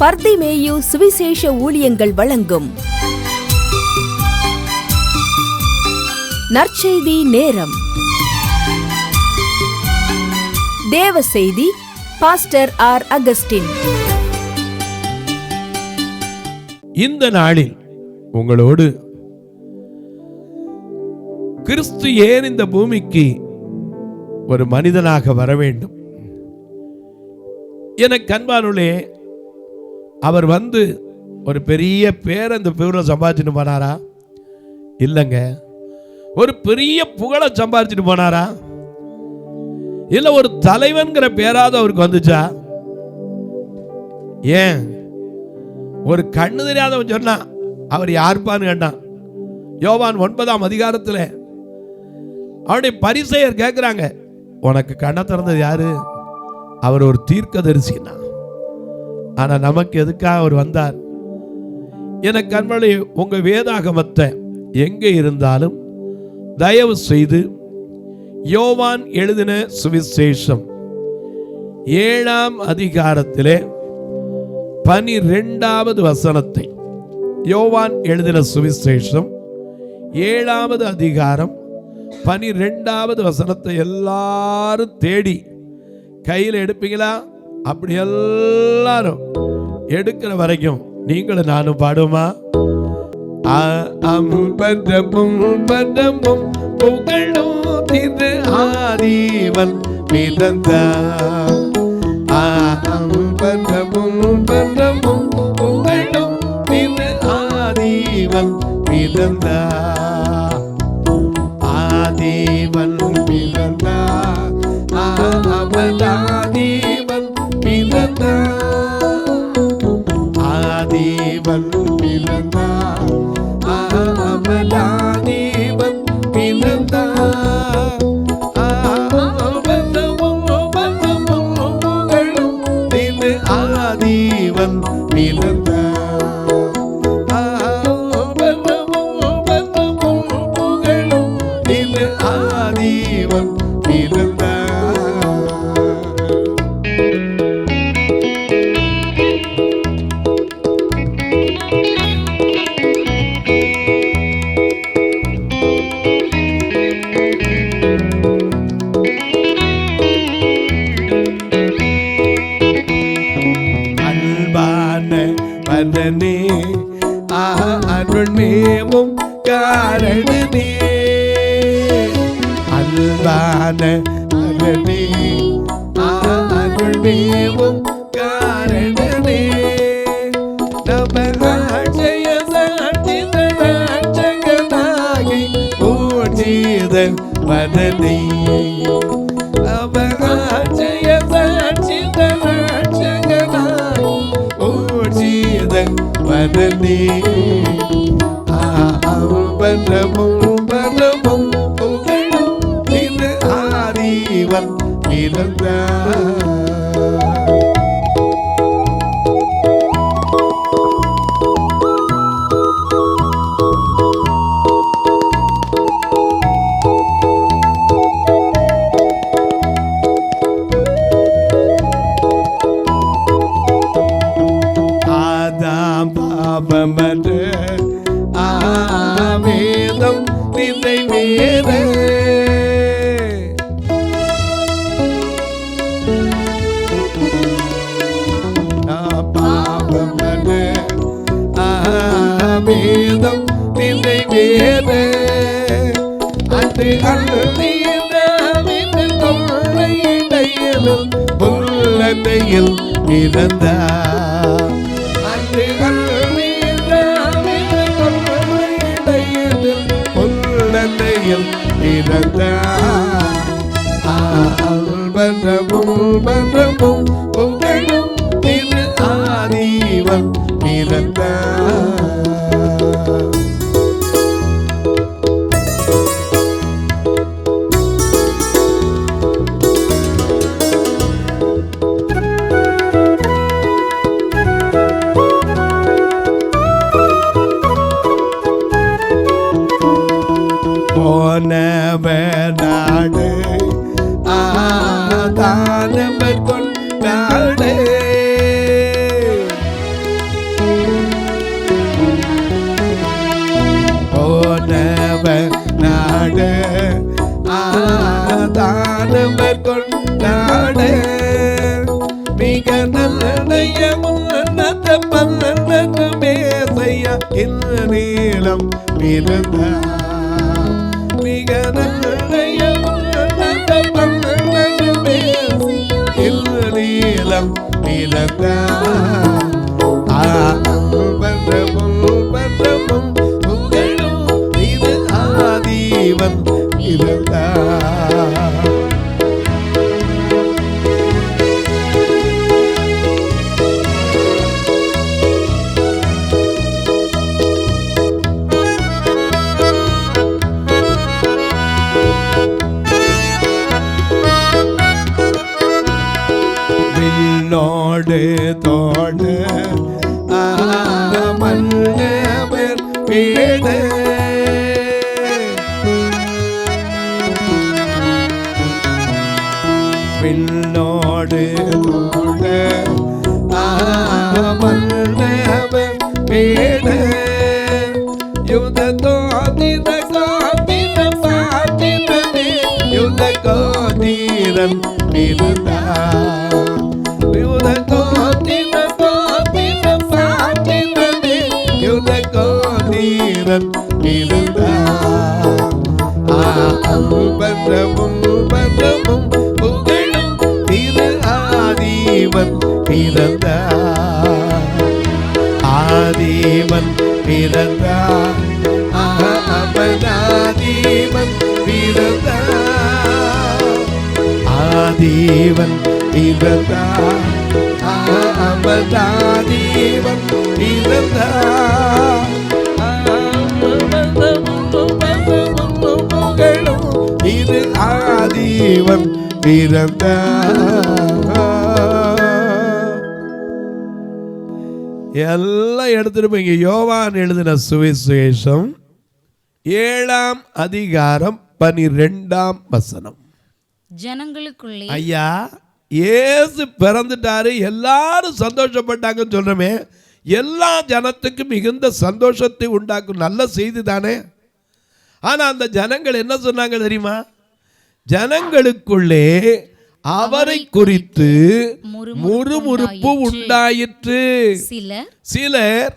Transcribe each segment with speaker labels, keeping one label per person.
Speaker 1: பர்திமேயு சுவிசேஷ ஊழியங்கள் வழங்கும் நற்செய்தி நேரம். தேவ செய்தி பாஸ்டர் ஆர். அகஸ்டின்.
Speaker 2: இந்த நாளில் உங்களோடு கிறிஸ்து ஏன் இந்த பூமிக்கு ஒரு மனிதனாக வர வேண்டும் என கண்பானுள்ளே அவர் வந்து ஒரு பெரிய பேர் அந்த பேரை சம்பாதிச்சுட்டு போனாரா? இல்லைங்க. ஒரு பெரிய புகழை சம்பாதிச்சுட்டு போனாரா? இல்ல ஒரு தலைவன்கிற பேராவது அவருக்கு வந்துச்சா? ஏன் ஒரு கண்ணு தெரியாதவன் சொன்னா அவர் யாருப்பான்னு கேட்டான். யோவான் 9ஆம் அதிகாரத்தில் அவருடைய பரிசேயர் கேட்கிறாங்க, உனக்கு கண்ணை திறந்தது யாரு? அவர் ஒரு தீர்க்கதரிசினா. ஆனா நமக்கு எதுக்காக அவர் வந்தார்? எனக்கு கண்மணி, உங்க வேதாகமத்தை எங்கே இருந்தாலும் தயவு செய்து யோவான் எழுதின சுவிசேஷம் 7ஆம் அதிகாரத்திலே 12வது வசனத்தை, யோவான் எழுதின சுவிசேஷம் 7வது அதிகாரம் 12வது வசனத்தை எல்லாரும் தேடி கையில் எடுப்பீங்களா? அப்படி எல்லாரும் எடுக்கிற வரைக்கும் நீங்களும் நானும் பாடுமா? அம்பரமும் பரமும் புகழும் திரு ஆதிவன் பிறந்தார். அம்பரமும் பரமும் புகழும் திரு ஆதிவன் பிறந்தார். ஆதிவன் பிறந்தார். ஆதிவன் பிறந்தார். ஆதிவன் பிறந்தார். ஆதிவன் பிறந்தார். புகழும் திரு ஆதிவன் பிறந்தார். புகழும் திரு ஆதிவன் பிறந்தார். பரனே அருள்மேவும் காரணனே, அல்பான பரனே அருள்மேவும் காரணனே, நமராஜய சாட்சிதராட்சகனாகி பூஜித பரனே, நமராஜய சாட்சிதராட்சகனாகி பூஜித பரனே. பரமும் பரமும் புகழும் திரு ஆதிவன் பிறந்தார். பாபமது வேதம் நிறைவேற, பாபமது வேதம் நிறைவேற, அன்று அள்ளியின் தொல்லையிடையிலும் புல்லனையில் பிறந்தார். அன்று புல்லனையில் பிறந்தார். பரமும் பரமும் புகழும் திரு ஆதிவன் பிறந்தார். போனவனாடு ஆதானம கொண்டாடு, மேசையா இந்த நீளம் பிறந்தா மிக நன்றைய நீளம் பிறந்தா பன்றமும் புகழும் இது ஆதீவன் பிறந்தா. விண்ணோடு தோட மன்னவர் வீட விண்ணோடு தோட மன்னவர் வீட யுத கோதிர கோதிர பாத்திரமே யுத கோதிரன் பிறந்தா யுத கோதிர கோதிர பாத்திரமே யுத கோதிரன் பிறந்தா பன்றமும் பன்றமும் புகழும் திரு ஆதீவன் பிறந்தா ஆதீவன் பிறந்தா அவனாதீவன் பிறந்தா ஆதீவன் பிறந்தா அவனாதீவன் பிறந்தா புகழும் இது ஆதீவன் பிறந்தா. எல்லாம் எடுத்துட்டு போய் யோவான் எழுதின சுவிசேஷம் 7ஆம் அதிகாரம் 12ஆம் வசனம்.
Speaker 3: ஜனங்களுக்குள்ளே
Speaker 2: ஐயா இயேசு பிறந்துட்டாரு எல்லாரும் சந்தோஷப்பட்டாங்கன்னு சொல்றமே, எல்லா ஜனத்துக்கும் மிகுந்த சந்தோஷத்தை உண்டாக்கும் நல்ல செய்தி தானே. ஆனா அந்த ஜனங்கள் என்ன சொன்னாங்க தெரியுமா? ஜனங்களுக்குள்ளே அவரை குறித்து முறுமுறுப்பு உண்டாயிற்று. சிலர்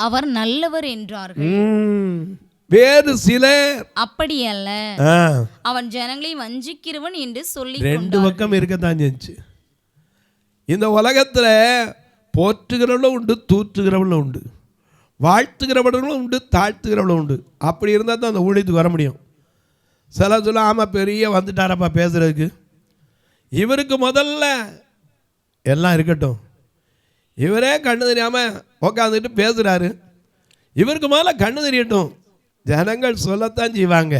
Speaker 2: அவர் நல்லவர் என்றார்கள், வேறு சிலர் அப்படி அல்ல, அவன் ஜனங்களை வஞ்சிக்கிறவன் என்று சொல்லி. ரெண்டு பக்கம் இருக்கத்தான் செஞ்சு. இந்த உலகத்துல போற்றுகிறவளும் உண்டு, தூற்றுகிறவளும் உண்டு, வாழ்த்துகிறவர்களும் உண்டு, தாழ்த்துகிறவளும் உண்டு. அப்படி இருந்தால் தான் அந்த ஊழியத்துக்கு வர முடியும். சில சொல்ல ஆமாம் பெரிய வந்துட்டாரப்பா பேசுறதுக்கு, இவருக்கு முதல்ல எல்லாம் இருக்கட்டும், இவரே கண்ணு தெரியாமல் உட்காந்துட்டு பேசுகிறாரு, இவருக்கு முதல்ல கண்ணு தெரியட்டும். ஜனங்கள் சொல்லத்தான் செய்வாங்க.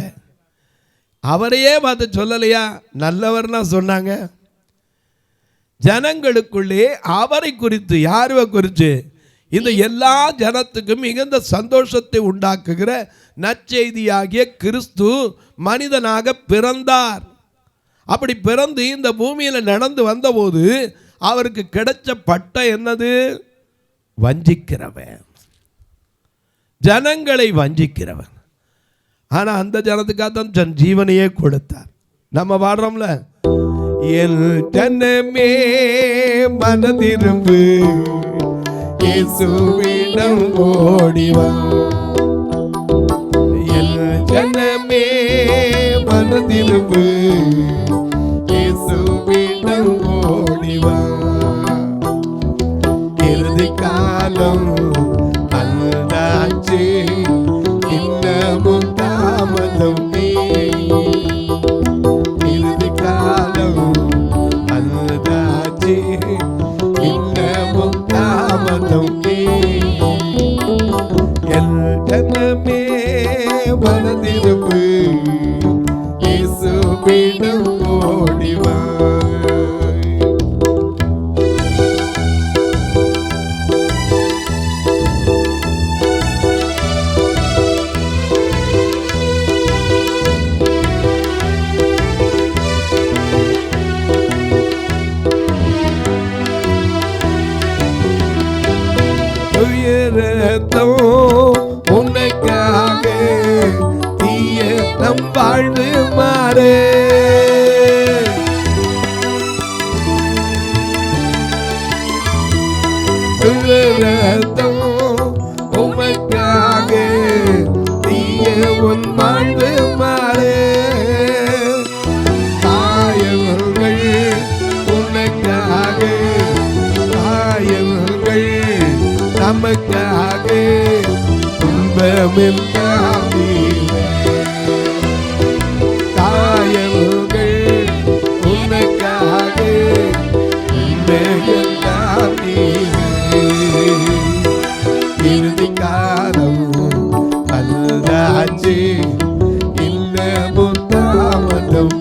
Speaker 2: அவரையே பார்த்து சொல்லலையா நல்லவர்னா சொன்னாங்க. ஜனங்களுக்குள்ளே அவரை குறித்து, யாருவை குறித்து? இந்த எல்லா ஜனத்துக்கும் மிகுந்த சந்தோஷத்தை உண்டாக்குகிற நற்செய்தியாகிய கிறிஸ்து மனிதனாக பிறந்தார். அப்படி பிறந்து இந்த பூமியில் நடந்து வந்தபோது அவருக்கு கிடைச்ச பட்டம் என்னது? வஞ்சிக்கிறவன், ஜனங்களை வஞ்சிக்கிறவன். ஆனால் அந்த ஜனத்துக்காகத்தான் தன் ஜீவனையே கொடுத்தார். நம்ம பாடுறோம்ல, என் ஜனமே மனதிரும்பு இயேசுவிடம் ஓடிவா, என் ஜனமே மனதிரும்பு இயேசுவிடம் ஓடிவா, இறுதி காலம் அல்லாச்சு இன்னமும் தாமதம், இறுதி காலம் அல்லாச்சு இன்னமும் தாமதம், என் ஜனமே மனதிரும்பு இயேசுவிடம் ஓடிவா. உனக்காக தீய நம் வாழ்வு மாறு, திரு ரத்தம் உமக்காக தீய உன் வாழ்வு மாறு காயங்கள் உனக்காக காயங்கள் நமக்காக துன்பமெல்லாம் காயங்கள் உனக்காக துன்பமெல்லாம் இறுதி காலம் வந்தாச்சு இன்னமும் தாமதம்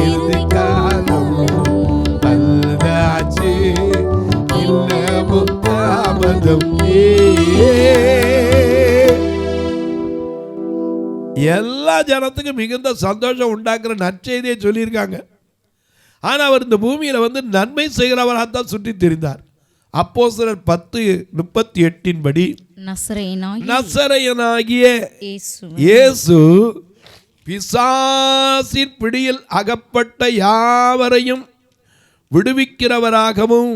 Speaker 2: இறுதி காலம் வந்தாச்சு இன்னமும் தாமதம் எல்லா ஜனத்துக்கும் மிகுந்த சந்தோஷம் உண்டாக்குற நற்செய்தியை சொல்லியிருக்காங்க. ஆனால் அவர் இந்த பூமியில் வந்து நன்மை செய்கிறவராகத்தான் சுற்றி திரிந்தார். அப்போஸ்தலர் 10:38 படி நசரேயனாகிய இயேசு பிசாசின் பிடியில் அகப்பட்ட யாவரையும் விடுவிக்கிறவராகவும்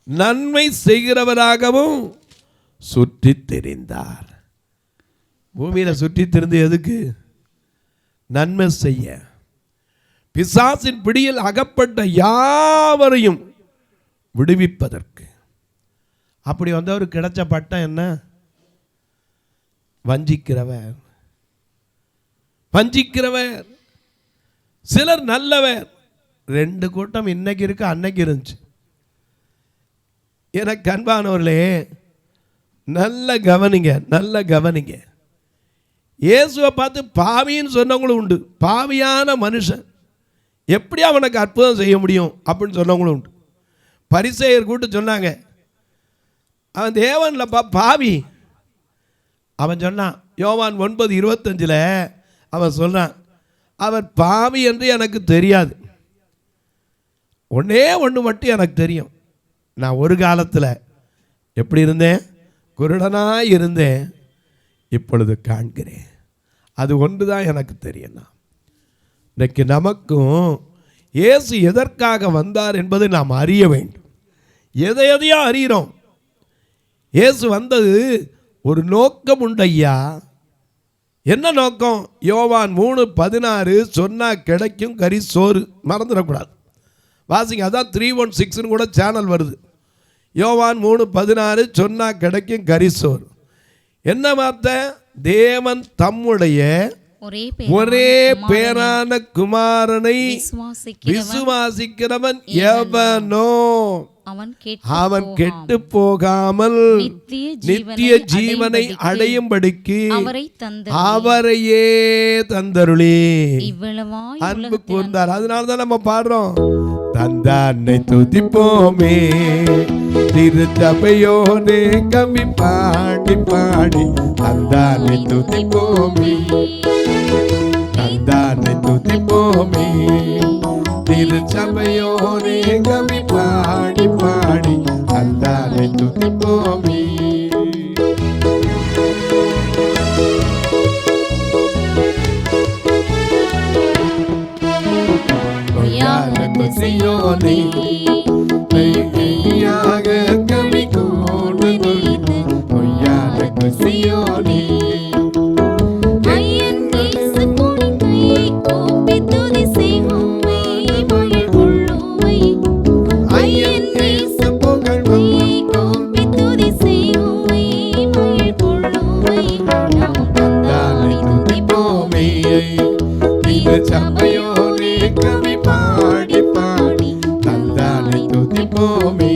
Speaker 2: நன்மை செய்கிறவராகவும் சுற்றி திரிந்தார். பூமியில் சுற்றி திரிந்து எதுக்கு? நன்மை செய்ய. பிசாசின் பிடியில் அகப்பட்ட யாவரையும் விடுவிப்பதற்கு. அப்படி வந்தவர் கிடைச்ச பட்டம் என்ன? வஞ்சிக்கிறவர். வஞ்சிக்கிறவர். சிலர் நல்லவர். ரெண்டு கூட்டம் இன்னைக்கு இருக்கு, அன்னைக்கு இருந்துச்சு. எனக்கு அன்பானவர்களே, நல்ல கவனிங்க, நல்ல கவனிங்க. இயேசுவை பார்த்து பாவின்னு சொன்னவங்களும் உண்டு. பாவியான மனுஷன் எப்படி அவனுக்கு அற்புதம் செய்ய முடியும் அப்படின்னு சொன்னவங்களும் உண்டு. பரிசேயர் கூட்டு சொன்னாங்க, அவன் தேவன்லப்பா பாவி. அவன் சொன்னான், யோவான் 9:25 அவன் சொல்றான், அவர் பாவி என்று எனக்கு தெரியாது. ஒன்னே ஒன்று மட்டும் எனக்கு தெரியும், நான் ஒரு காலத்தில் எப்படி இருந்தேன்? குருடனாய் இருந்தேன், இப்பொழுது காண்கிறேன். அது ஒன்று தான் எனக்கு தெரியும். இன்னைக்கு நமக்கும் இயேசு எதற்காக வந்தார் என்பதை நாம் அறிய வேண்டும். எதையோ அறிகிறோம். இயேசு வந்தது ஒரு நோக்கம் உண்டையா. என்ன நோக்கம்? யோவான் 3:16 சொன்னா கிடைக்கும் கறி சோறு. மறந்துடக்கூடாது, வாசிங்க. அதான் 316 கூட சேனல் வருது. யோவான் 3:16 சொன்னா கிடைக்கும் கறி சோறு. என்ன வார்த்தை? தேவன் தம்முடைய ஒரே பேரான குமாரனை விசுவாசிக்கிறவன் எவனோ அவன் கெட்டு போகாமல் நித்திய ஜீவனை அடையும்படிக்கு அவரையே தந்தருளி அன்பு கூர்ந்தார். அதனாலதான் நம்ம பாடுறோம், தந்தானை துதிப்போமே திருச்சபையோனே கம்மி பாடி பாடி தந்தானை துதிப்போமே தந்தானை துதிப்போமே திருச்சபையோனே கம்மி பாடி பாடி தந்தானை துதிப்போமே. சியோனே மெய்யாக கவி கொண்டு பொய்யாக சியோனே சபையோனே கவி பாடி பாடி தந்தானை துதிப்போமே.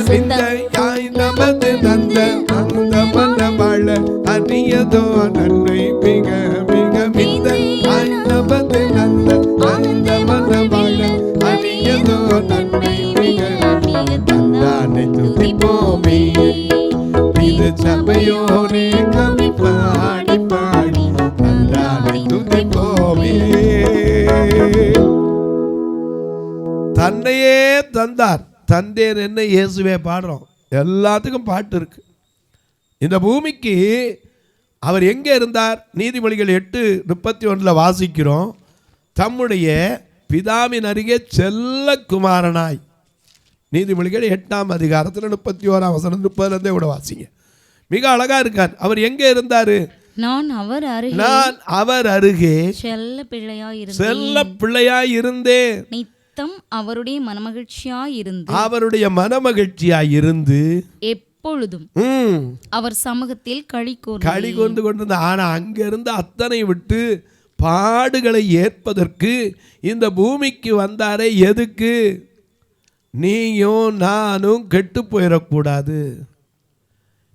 Speaker 2: சிந்தையாய் நமது நந்த அந்த மனவாழ அறியதோ நன்மை மிக மிக மிந்தையாய் நமது நந்த அந்த மனவாழ அறியதோ நன்மை மிக தந்தானை துதிப்போமே. இது சபையோனே கவி பாடி பாடி தந்தானை துதிப்போமே. தன்னையே தந்தார். தந்தேர் என்ன இயேசுவே பாடுறோம். எல்லாத்துக்கும் பாட்டு இருக்கு. இந்த பூமிக்கு அவர் எங்கே இருந்தார்? நீதிமொழிகள் 8:31 வாசிக்கிறோம். தம்முடைய பிதாவின் அருகே செல்ல குமாரனாய். நீதிமொழிகள் 8ஆம் அதிகாரத்தில் 31ஆம் வசனம் 30 கூட வாசிங்க. மிக அழகா இருக்கார். அவர் எங்கே இருந்தாரு?
Speaker 3: நான்
Speaker 2: அவர் அருகே
Speaker 3: செல்ல
Speaker 2: பிள்ளையாய் இருந்தேன்.
Speaker 3: நித்தம் அவருடைய
Speaker 2: மனமகிழ்ச்சியாய் இருந்து
Speaker 3: எப்பொழுதும் அவர் சமூகத்தில் களி கூர்ந்து
Speaker 2: கொண்டிருந்த. ஆனா அங்க இருந்து அத்தனை விட்டு பாடுகளை ஏற்பதற்கு இந்த பூமிக்கு வந்தாரே. எதுக்கு? நீயும் நானும் கெட்டு போயிடக்கூடாது.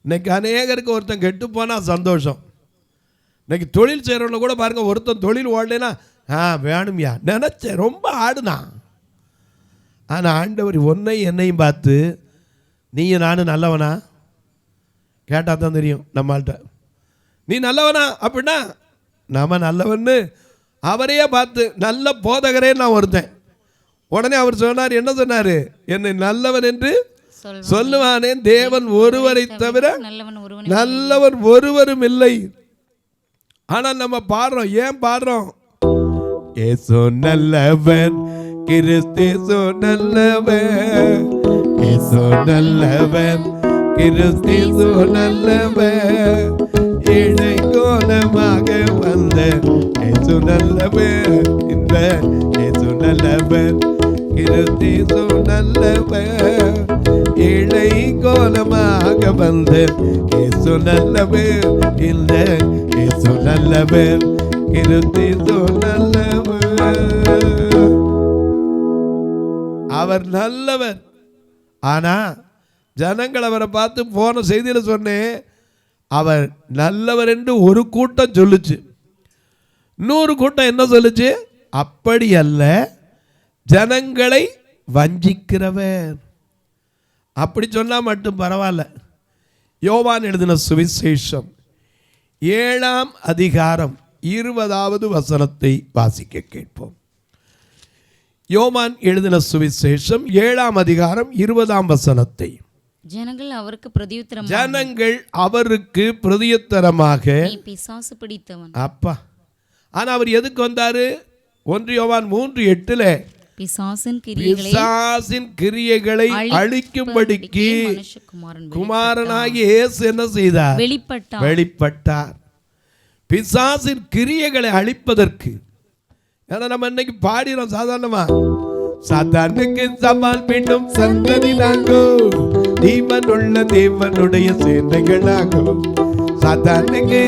Speaker 2: இன்னைக்கு அநேகருக்கு ஒருத்தன் கெட்டு போனா சந்தோஷம். இன்னைக்கு தொழில் செய்கிறவங்க கூட பாருங்க, ஒருத்தன் தொழில் ஓடலைன்னா வேணும்யா நினைச்சேன், ரொம்ப ஆடுனான். ஆனால் ஆண்டவர் ஒன்னை என்னையும் பார்த்து, நீயும் நானும் நல்லவனா கேட்டால் தான் தெரியும் நம்மள்கிட்ட. நீ நல்லவனா அப்படின்னா நம்ம நல்லவன்னு அவரையே பார்த்து, நல்ல போதகரே நான் ஒருத்தன். உடனே அவர் சொன்னார், என்ன சொன்னார்? என்னை நல்லவன் என்று சொல்லுவானே, தேவன் ஒருவரை தவிர நல்லவன் ஒருவரும் இல்லை. ஆனால் நம்ம பாடுறோம். ஏன் பாடுறோம்? ஏசு நல்லவன், கிறிஸ்து நல்லவன், ஏசு நல்லவன், கிறிஸ்து நல்லவன், ஏழை கோலமாக வந்த ஏசு நல்லவன், இந்த ஏசு நல்லவன், கிறிஸ்து நல்லவன், ஏழை கோலமாக வந்த ஏசு நல்லவன், இந்த ஏசு நல்லவன், கிறிஸ்து நல்லவன். அவர் நல்லவர். ஆனா ஜனங்கள் அவரை பார்த்து போன செய்தியில் சொன்னேன், அவர் நல்லவர் என்று ஒரு கூட்டம் சொல்லுச்சு. 100 கூட்டம் என்ன சொல்லுச்சு? அப்படி அல்ல, ஜனங்களை வஞ்சிக்கிறவர். அப்படி சொன்னா மட்டும் பரவாயில்ல. யோவான் எழுதின சுவிசேஷம் 7ஆம் அதிகாரம் 20வது வசனத்தை வாசிக்க கேட்போம். யோவான் எழுதின சுவிசேஷம் 7ஆம் அதிகாரம் 20ஆம் வசனத்தை.
Speaker 3: ஜனங்கள் அவருக்கு
Speaker 2: பிரதியுத்தரமாக,
Speaker 3: பிசாசு பிடித்தவன்.
Speaker 2: அப்பா, ஆனா அவர் எதுக்கு வந்தாரு? 1 யோவான் 3:8 பிசாசின் கிரியைகளை அழிக்கும்படிக்கு குமாரனாகிய இயேசு என்ன செய்தார்? வெளிப்பட்டார். பிசாசின் கிரியைகளை அழிப்பதற்கு. ஏன்னா நம்ம இன்னைக்கு பாடிறோம் சாதாரணமா, சாத்தானுக்கு சவால் மீண்டும் சந்ததி நாங்கோ, தீவனுள்ள தேவனுடைய சேனைகளாகோ. சாத்தானுக்கு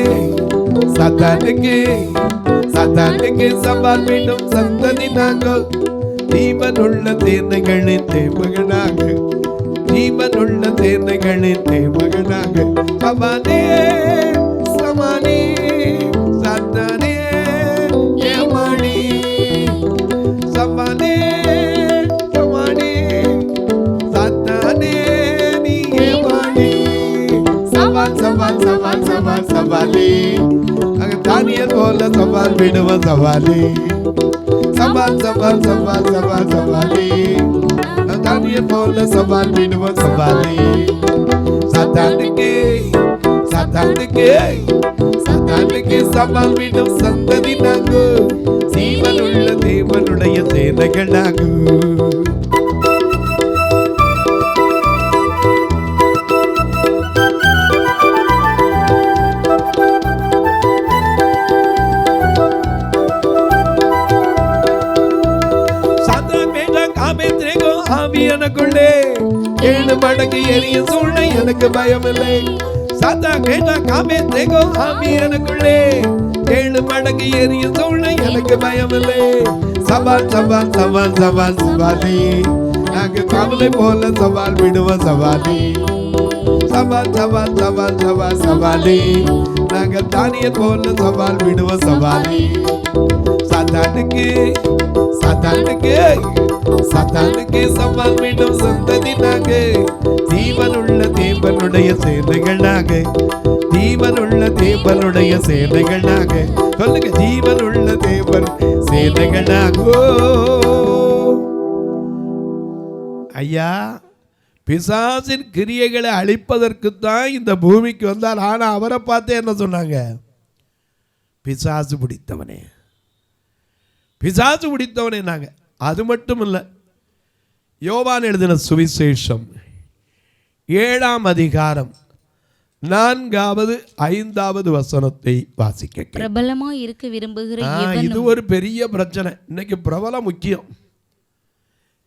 Speaker 2: சவால் மீண்டும் சந்ததி நாங்கோ, தீவனுள்ள சேனைகளின் தேவகனாக, ஜீவனுள்ள சேனைகளின் தேவகனாக. சவானே சமானே சாத்தானே ஏமானே, சவானே சமானே சாத்தானே நீ ஏமானே. சவால் சவால் சவால் சவால் சவாலே, தானியல் போல சவால் விடுவ சவாலே. சவால் சவால் சவால் சவால் சவாலே, தானியல் போல சவால் விடுவ சவாலே. சாத்தானுக்கு சவால் விடும் சந்ததி நாங்கோ, ஜீவனுள்ள தேவனுடைய சேனைகள் நாங்கோ. ஆவியனுக்குள்ளே 7 மடங்கு எரிய சூழ்நிலை எனக்கு பயமில்லை. சாத்தா கேட்டா காமே தேகோ ஆவியனுக்குள்ளே 7 மடங்கு எரிய சூழ்நிலை எனக்கு பயமில்லை. சவால் சவால் சவால் சவால் சவாலே, நாங்க கவலை போல சவால் விடுவோம் சவாலே. சவால் சவால் சவால் சவால் சவாலே, நாங்க தானியல் போல சவால் விடுவோம் சவாலே. சாத்தானுக்கு சவால் விடும் சந்ததி நாங்க, ஜீவனுள்ள தேவனுடைய சேனைகள் நாங்க, ஜீவனுள்ள தேவனுடைய சேனைகள் நாங்க. சொல்லுங்க, ஜீவனுள்ள தேவன் சேனைகள் நாங்கோ. ஐயா, பிசாசின் கிரியைகளை அழிப்பதற்குத்தான் இந்த பூமிக்கு வந்தார். ஆனால் அவரை பார்த்தே என்ன சொன்னாங்க? பிசாசு பிடித்தவனே, பிசாசு பிடித்தவனே. நாங்கள் அது மட்டும் இல்லை, யோவான் எழுதின சுவிசேஷம் 7ஆம் அதிகாரம் 4வது 5வது வசனத்தை வாசிக்க.
Speaker 3: பிரபலமாய் இருக்க விரும்புகிற
Speaker 2: இது ஒரு பெரிய பிரச்சனை. இன்னைக்கு பிரபலம் முக்கியம்,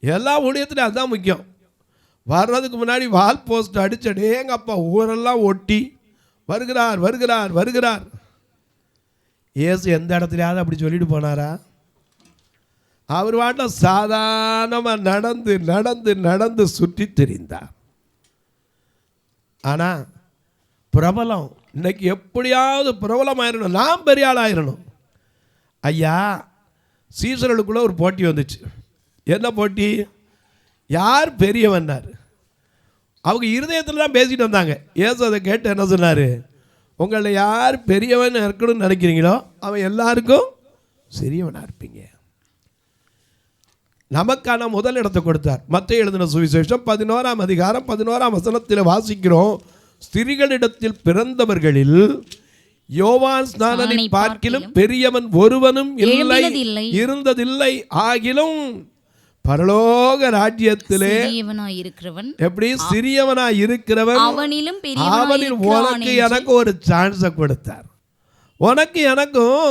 Speaker 2: எல்லா ஊழியத்திலும் அதுதான் முக்கியம். வர்றதுக்கு முன்னாடி வால் போஸ்ட் அடிச்சடே எங்கள் அப்பா ஊரெல்லாம் ஒட்டி வருகிறார் வருகிறார் வருகிறார். இயேசு எந்த இடத்துலையாவது அப்படி சொல்லிட்டு போனாரா? அவர் வாட்டில் சாதாரணமாக நடந்து நடந்து நடந்து சுற்றி திரிந்தார். ஆனால் பிரபலம் இன்னைக்கு எப்படியாவது பிரபலமாயிடணும், நாம் பெரிய ஆள் ஆயிடணும். ஐயா, சீசர்களுக்குள்ளே ஒரு போட்டி வந்துச்சு. என்ன போட்டி? யார் பெரியவன்னார். அவங்க இருதயத்தில் தான் பேசிட்டு வந்தாங்க. ஏசு அதை கேட்டு என்ன சொன்னார்? உங்களை யார் பெரியவன் இருக்கணும்னு நினைக்கிறீங்களோ அவன் எல்லாருக்கும் சிறியவனாக இருப்பீங்க. நமக்கான முதல் இடத்தை கொடுத்தார். மத்தேயு எழுதின சுவிசேஷம் 11ஆம் அதிகாரம் 11ஆம் வசனத்தில் வாசிக்கிறோம், ஸ்திரீகளிடத்தில் பிறந்தவர்களில் யோவான் ஸ்நானனை பார்க்கிலும் பெரியவன் ஒருவனும் இருந்ததில்லை, ஆகிலும் பரலோக ராஜ்யத்திலே எப்படி சிறியவனாய் இருக்கிறவன் அவனில் உனக்கு எனக்கு ஒரு சான்ஸை கொடுத்தார். உனக்கு எனக்கும்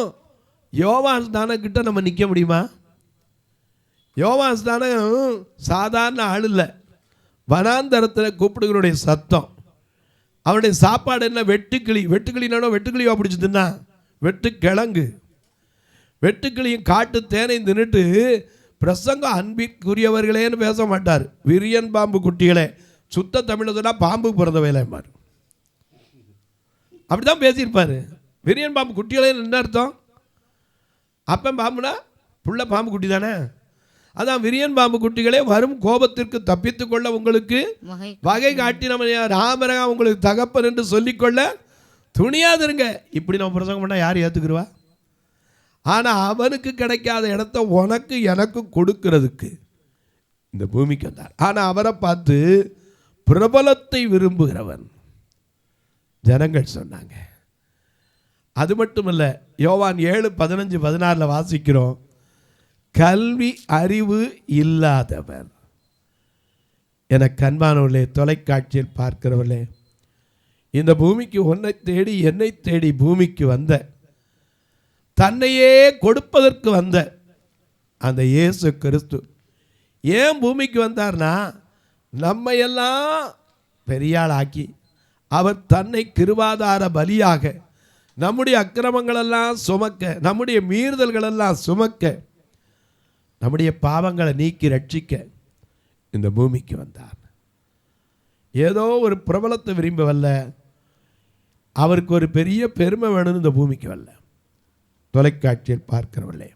Speaker 2: யோவான் ஸ்நானம் கிட்ட நம்ம நிற்க முடியுமா? யோவான் ஸ்நானம் சாதாரண ஆள் இல்லை. வனாந்தரத்தில் கூப்பிடுகளுடைய சத்தம். அவனுடைய சாப்பாடு என்ன? வெட்டுக்கிளி. வெட்டுக்கிளினாலும் வெட்டுக்கிளியோ பிடிச்சதுன்னா வெட்டுக்கிழங்கு. வெட்டுக்கிளியும் காட்டு தேனை தின்னுட்டு பிரசங்கம் அன்பிற்குரியவர்களேன்னு பேச மாட்டார். விரியன் பாம்பு குட்டிகளே, சுத்த தமிழ் சொன்னால் பாம்பு பிறந்த வேலைம்பார். அப்படி தான் பேசியிருப்பார். விரியன் பாம்பு குட்டிகளேன்னு என்ன அர்த்தம்? அப்போ பாம்புனா புள்ள பாம்பு குட்டி தானே. அதான் விரியன் பாம்பு குட்டிகளே, வரும் கோபத்திற்கு தப்பித்து கொள்ள உங்களுக்கு வகை காட்டி நம்ம ராமரகா உங்களுக்கு தகப்பன் என்று சொல்லிக்கொள்ள துணியாதுருங்க. இப்படி நம்ம பிரசங்கம் பண்ணால் யார் ஏற்றுக்குருவா? ஆனால் அவனுக்கு கிடைக்காத இடத்த உனக்கு எனக்கு கொடுக்கிறதுக்கு இந்த பூமிக்கு வந்தார். ஆனால் அவரை பார்த்து பிரபலத்தை விரும்புகிறவன் ஜனங்கள் சொன்னாங்க. அது மட்டுமல்ல, யோவான் 7:15-16 வாசிக்கிறோம், கல்வி அறிவு இல்லாதவர். எனக்கு அன்பானவர்களே, தொலைக்காட்சியில் பார்க்கிறவர்களே, இந்த பூமிக்கு உன்னை தேடி என்னை தேடி பூமிக்கு வந்த, தன்னையே கொடுப்பதற்கு வந்த அந்த இயேசு கிறிஸ்து ஏன் பூமிக்கு வந்தார்னா, நம்ம எல்லாம் பெரியாள் ஆக்கி அவர் தன்னை கிருபாதார பலியாக நம்முடைய அக்கிரமங்களெல்லாம் சுமக்க, நம்முடைய மீறுதல்களெல்லாம் சுமக்க, நம்முடைய பாவங்களை நீக்கி ரட்சிக்க இந்த பூமிக்கு வந்தார். ஏதோ ஒரு பிரபலத்தை விரும்ப வரல, அவருக்கு ஒரு பெரிய பெருமை வேணும்னு இந்த பூமிக்கு வரல. தொலைக்காட்சியில் பார்க்கிறவர்களே,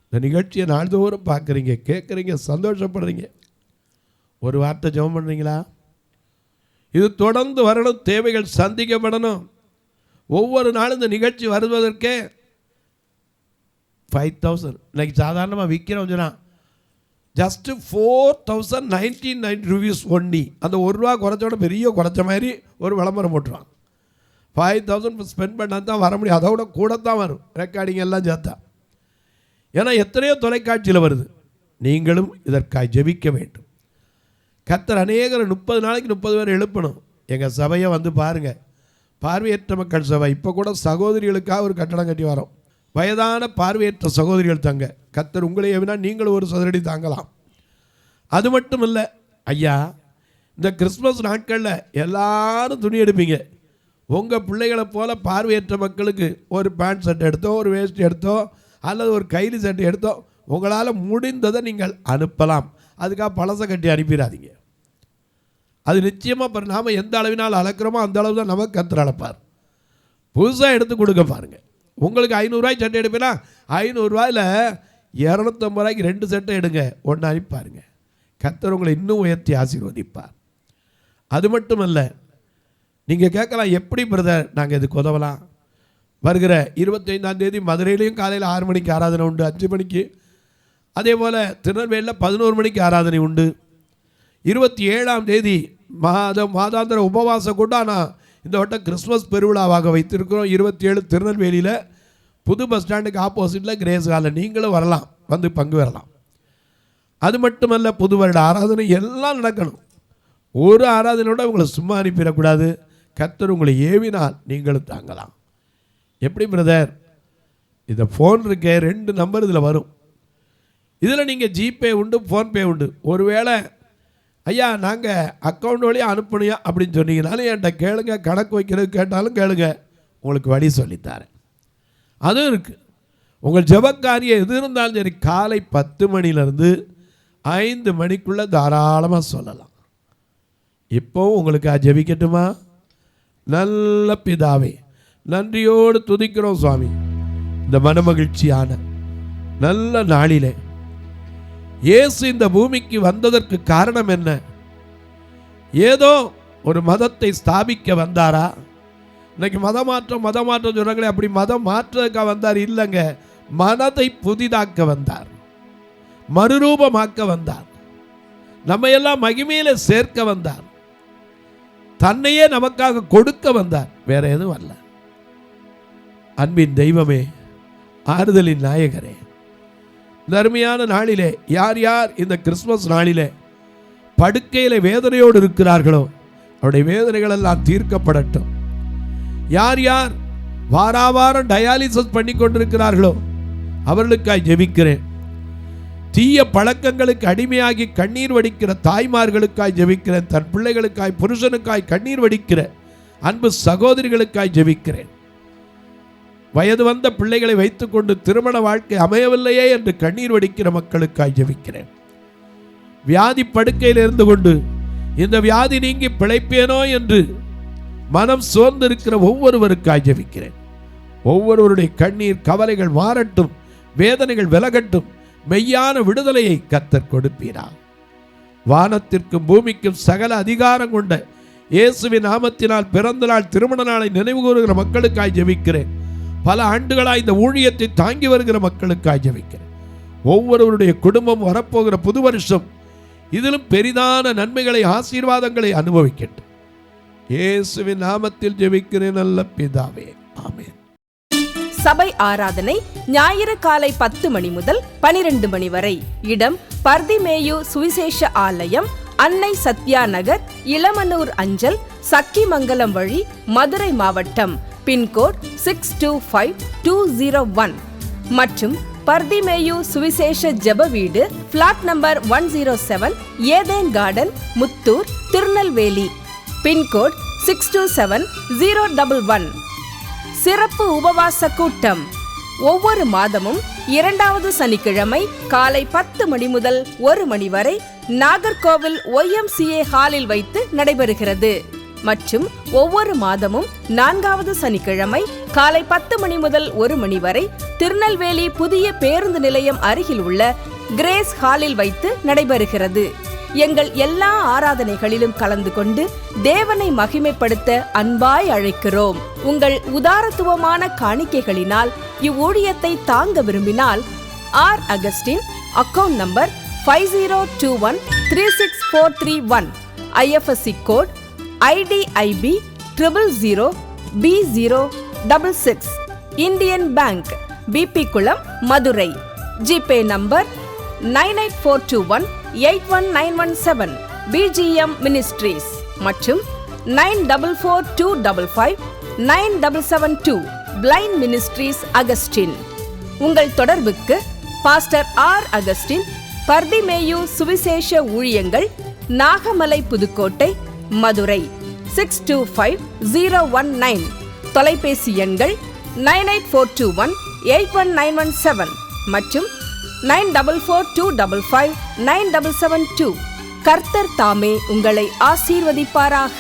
Speaker 2: இந்த நிகழ்ச்சியை நாள்தோறும் பார்க்குறீங்க, கேட்குறீங்க, சந்தோஷப்படுறீங்க. ஒரு வார்த்தை ஜெபம் பண்ணுறீங்களா? இது தொடர்ந்து வரணும், தேவைகள் சந்திக்கப்படணும். ஒவ்வொரு நாளும் இந்த நிகழ்ச்சி வருவதற்கே 5000 இன்னைக்கு சாதாரணமாக விற்கிறோம் சொன்னால் ஜஸ்ட்டு 4099 ருபீஸ் ஒன்லி. அந்த ₹1 குறைச்சோட பெரிய குறைச்ச மாதிரி ஒரு விளம்பரம் போட்டுருவான். 5000 ஸ்பெண்ட் பண்ணால் தான் வர முடியும், அதோட கூட தான் வரும் ரெக்கார்டிங் எல்லாம் சேர்த்தா. ஏன்னா எத்தனையோ தொலைக்காட்சியில் வருது. நீங்களும் இதற்காக ஜெபிக்க வேண்டும். கர்த்தர் அநேகர் 30 நாளைக்கு 30 பேர் எழுப்பணும். எங்கள் சபையை வந்து பாருங்கள், பார்வையற்ற மக்கள் சபை. இப்போ கூட சகோதரிகளுக்காக ஒரு கட்டடம் கட்டி வரோம். வயதான பார்வையற்ற சகோதரிகள் தங்க. கர்த்தர் உங்களை எவினா நீங்களும் ஒரு சதுரடி தாங்கலாம். அது மட்டும் இல்லை ஐயா, இந்த கிறிஸ்மஸ் நாட்களில் எல்லாரும் துணி எடுப்பீங்க. உங்கள் பிள்ளைகளை போல் பார்வையற்ற மக்களுக்கு ஒரு பேண்ட் ஷர்ட் எடுத்தோ, ஒரு வேஸ்ட் எடுத்தோ, அல்லது ஒரு கைலி சட்டை எடுத்தோ உங்களால் முடிந்ததை நீங்கள் அனுப்பலாம். அதுக்காக பழசை கட்டி அனுப்பிடாதீங்க. அது நிச்சயமாக நாம் எந்த அளவினால் அளக்கிறோமோ அந்த அளவு தான் நமக்கு கர்த்தர் அளப்பார். புதுசாக எடுத்து கொடுக்க பாருங்கள். உங்களுக்கு 500 ரூபாய்க்கு சட்டை எடுப்பீங்கன்னா 500 ரூபாயில் 250 ரூபாய்க்கு 2 சட்டை எடுங்க, ஒன்று அனுப்பாருங்க. கர்த்தர் உங்களை இன்னும் உயர்த்தி ஆசீர்வதிப்பார். அது மட்டுமல்ல, நீங்கள் கேட்கலாம், எப்படி பிரதர் நாங்கள் இதுக்கு உதவலாம்? வருகிற 25ஆம் தேதி மதுரையிலையும் காலையில் 6 மணிக்கு ஆராதனை உண்டு, 5 மணிக்கு. அதே போல் திருநெல்வேலியில் 11 மணிக்கு ஆராதனை உண்டு. 27ஆம் தேதி மாதாந்திர உபவாச கூட்டம் நான் இந்த வட்டம் கிறிஸ்மஸ் பெருவிழாவாக வைத்திருக்கிறோம். 27 திருநெல்வேலியில் புது பஸ் ஸ்டாண்டுக்கு ஆப்போசிட்டில் கிரேஸ் ஹாலில் நீங்களும் வரலாம், வந்து பங்கு பெறலாம். அது மட்டுமல்ல, புது வருட ஆராதனை எல்லாம் நடக்கணும். ஒரு ஆராதனையோட உங்களை சும்மா அனுப்பிடக்கூடாது. கர்த்தர் உங்களை ஏவினால் நீங்களும் தாங்கலாம். எப்படி பிரதர்? இந்த ஃபோன் இருக்கே, 2 நம்பர் இதில் வரும். இதில் நீங்கள் ஜிபே உண்டு, ஃபோன்பே உண்டு. ஒருவேளை ஐயா நாங்கள் அக்கௌண்ட் வழியாக அனுப்பணியா அப்படின்னு சொன்னீங்கனாலும் என்கிட்ட கேளுங்க. கணக்கு வைக்கிறது கேட்டாலும் கேளுங்க, உங்களுக்கு வழி சொல்லித்தாரேன். அதுவும் இருக்குது. உங்கள் ஜெபக்காரியம் எது இருந்தாலும் சரி, காலை 10 மணிலேருந்து 5 மணிக்குள்ளே தாராளமாக சொல்லலாம். இப்போவும் உங்களுக்கு ஜெபிக்கட்டுமா? நல்ல பிதாவே, நன்றியோடு துதிக்கிறோம் சுவாமி. இந்த மனமகிழ்ச்சியான நல்ல நாளிலே இயேசு இந்த பூமிக்கு வந்ததற்கு காரணம் என்ன? ஏதோ ஒரு மதத்தை ஸ்தாபிக்க வந்தாரா? இன்னைக்கு மதமாற்றம் சொல்றாங்களே, அப்படி மதம் மாற்றுறதுக்காக வந்தார் இல்லைங்க. மனதை புதிதாக்க வந்தார், மறுரூபமாக்க வந்தார், நம்ம எல்லாம் மகிமையில சேர்க்க வந்தார், தன்னையே நமக்காக கொடுக்க வந்தார். வேற எதுவும் அல்ல. அன்பின் தெய்வமே, ஆறுதலின் நாயகரே, இந்த அருமையான நாளிலே யார் யார் இந்த கிறிஸ்துமஸ் நாளிலே படுக்கையில வேதனையோடு இருக்கிறார்களோ அவருடைய வேதனைகள் எல்லாம் தீர்க்கப்படட்டும். யார் யார் வாராவாரம் டயாலிசிஸ் பண்ணி கொண்டிருக்கிறார்களோ அவர்களுக்காய் ஜெபிக்கிறேன். தீய பழக்கங்களுக்கு அடிமையாகி கண்ணீர் வடிக்கிற தாய்மார்களுக்காய் ஜெபிக்கிறேன். தன் பிள்ளைகளுக்காய், புருஷனுக்காய் கண்ணீர் வடிக்கிற அன்பு சகோதரிகளுக்காய் ஜெபிக்கிறேன். வயது வந்த பிள்ளைகளை வைத்துக்கொண்டு திருமண வாழ்க்கை அமையவில்லையே என்று கண்ணீர் வடிக்கிற மக்களுக்காய் ஜெபிக்கிறேன். வியாதி படுக்கையில் இருந்து கொண்டு இந்த வியாதி நீங்கி பிழைப்பேனோ என்று மனம் சோர்ந்திருக்கிற ஒவ்வொருவருக்காய் ஜெபிக்கிறேன். ஒவ்வொருவருடைய கண்ணீர் கவலைகள் மாறட்டும், வேதனைகள் விலகட்டும், மெய்யான விடுதலையை கர்த்தர் கொடுப்பீரா. வானத்திற்கும் பூமிக்கும் சகல அதிகாரம் கொண்ட இயேசுவின் நாமத்தினால் பிறந்த நாள், திருமண நாளை நினைவு கூறுகிற மக்களுக்காய் ஜெபிக்கிறேன். பல ஆண்டுகளாய் இந்த ஊழியத்தை தாங்கி வருகிற மக்களுக்காய் ஜெபிக்கிறேன். ஒவ்வொருவருடைய குடும்பம் வரப்போகிற புது வருஷம் இதிலும் பெரிதான நன்மைகளை, ஆசீர்வாதங்களை அனுபவிக்கட்டும். இயேசுவின் நாமத்தில் ஜெபிக்கிறேன் நல்ல பிதாவே, ஆமென்.
Speaker 1: சபை ஆராதனை ஞாயிறு காலை 10 மணி முதல் 12 மணி வரை. இடம் பர்திமேயு சுவிசேஷ ஆலயம், அன்னை சத்யா நகர், இளமனூர் அஞ்சல், சக்கிமங்கலம் வழி, மதுரை மாவட்டம். பின்கோட் 625201 மற்றும் பர்திமேயு சுவிசேஷ ஜெப வீடு, பிளாட் நம்பர் 107, ஏதேன் கார்டன், முத்தூர், திருநெல்வேலி. பின்கோட் 627011. சிறப்பு உபவாச கூட்டம் ஒவ்வொரு மாதமும் 2வது சனிக்கிழமை காலை 10 மணி முதல் 1 மணி வரை நாகர்கோவில் YMCA ஹாலில் வைத்து நடைபெறுகிறது. மற்றும் ஒவ்வொரு மாதமும் 4வது சனிக்கிழமை காலை 10 மணி முதல் 1 மணி வரை திருநெல்வேலி புதிய பேருந்து நிலையம் அருகில் உள்ள கிரேஸ் ஹாலில் வைத்து நடைபெறுகிறது. எங்கள் எல்லா ஆராதனைகளிலும் கலந்து கொண்டு தேவனை மகிமைப்படுத்த அன்பாய் அழைக்கிறோம். உங்கள் உதாரத்துவமான காணிக்கைகளினால் இவ்வூழியத்தை தாங்க விரும்பினால் R Augustine, account number 5021364331, IFSC code IDIB 000B066, Indian bank, BP Kulam, Madurai. GPay number 9842181917, BGM ministries மற்றும் 9442559772, பிளைண்ட் மினிஸ்ட்ரீஸ் அகஸ்டின். உங்கள் தொடர்புக்கு பாஸ்டர் ஆர் அகஸ்டின், பர்திமேயு சுவிசேஷ ஊழியங்கள், நாகமலை, புதுக்கோட்டை, மதுரை 625019. தொலைபேசி எண்கள் 9842181917 மற்றும் 9442559772. கர்த்தர் தாமே உங்களை ஆசீர்வதிப்பாராக.